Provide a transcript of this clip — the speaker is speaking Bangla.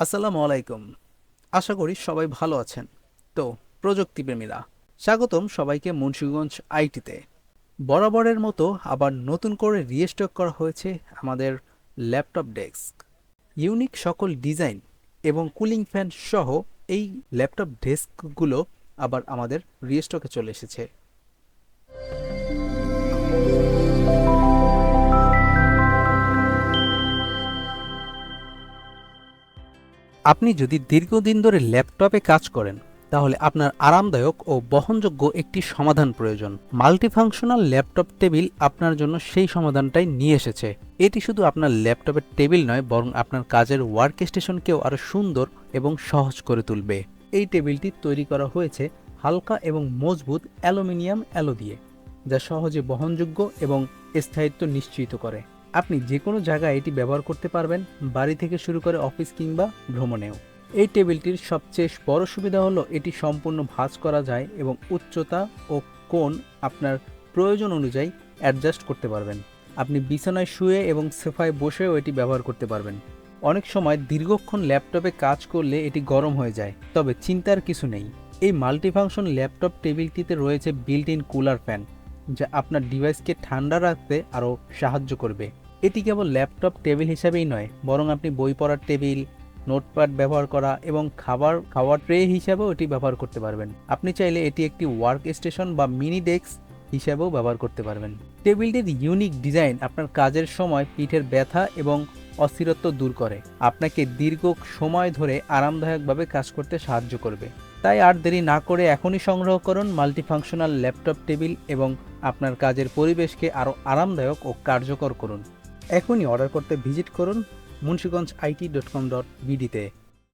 আসসালামু আলাইকুম। আশা করি সবাই ভালো আছেন। তো প্রযুক্তিপ্রেমীরা, স্বাগতম সবাইকে মুন্সিগঞ্জ আইটিতে। বরাবরের মতো আবার নতুন করে রিস্টক করা হয়েছে আমাদের ল্যাপটপ ডেস্ক। ইউনিক সকল ডিজাইন এবং কুলিং ফ্যান সহ এই ল্যাপটপ ডেস্কগুলো আবার আমাদের রিস্টকে চলে এসেছে। আপনি যদি দীর্ঘদিন ধরে ল্যাপটপে কাজ করেন, তাহলে আপনার আরামদায়ক ও বহনযোগ্য একটি সমাধান প্রয়োজন। মাল্টিফাংশনাল ল্যাপটপ টেবিল আপনার জন্য সেই সমাধানটাই নিয়ে এসেছে। এটি শুধু আপনার ল্যাপটপের টেবিল নয়, বরং আপনার কাজের ওয়ার্ক স্টেশনকেও আরও সুন্দর এবং সহজ করে তুলবে। এই টেবিলটি তৈরি করা হয়েছে হালকা এবং মজবুত অ্যালুমিনিয়াম অ্যালো দিয়ে, যা সহজে বহনযোগ্য এবং স্থায়িত্ব নিশ্চিত করে। আপনি যে কোনো জায়গায় এটি ব্যবহার করতে পারবেন, বাড়ি থেকে শুরু করে অফিস কিংবা ভ্রমণেও। এই টেবিলটির সবচেয়ে বড় সুবিধা হলো এটি সম্পূর্ণ ভাঁজ করা যায় এবং উচ্চতা ও কোণ আপনার প্রয়োজন অনুযায়ী অ্যাডজাস্ট করতে পারবেন। আপনি বিছানায় শুয়ে এবং সোফায় বসেও এটি ব্যবহার করতে পারবেন। অনেক সময় দীর্ঘক্ষণ ল্যাপটপে কাজ করলে এটি গরম হয়ে যায়, তবে চিন্তার কিছু নেই। এই মাল্টিফাংশন ল্যাপটপ টেবিলটিতে রয়েছে বিল্ট ইন কুলার ফ্যান, যা আপনার ডিভাইসকে ঠান্ডা রাখতে আরও সাহায্য করবে। এটি কেবল ল্যাপটপ টেবিল হিসাবেই নয়, বরং আপনি বই পড়ার টেবিল, নোটপ্যাড ব্যবহার করা এবং খাওয়ার ট্রে হিসাবেও এটি ব্যবহার করতে পারবেন। আপনি চাইলে এটি একটি ওয়ার্ক স্টেশন বা মিনি ডেস্ক হিসাবেও ব্যবহার করতে পারবেন। টেবিলটির ইউনিক ডিজাইন আপনার কাজের সময় পিঠের ব্যথা এবং অস্থিরত্ব দূর করে, আপনাকে দীর্ঘ সময় ধরে আরামদায়কভাবে কাজ করতে সাহায্য করবে। তাই আর দেরি না করে এখনই সংগ্রহ করুন মাল্টিফাংশনাল ল্যাপটপ টেবিল এবং আপনার কাজের পরিবেশকে আরও আরামদায়ক ও কার্যকর করুন। এখনই অর্ডার করতে ভিজিট করুন munshiganjit.com.bd তে।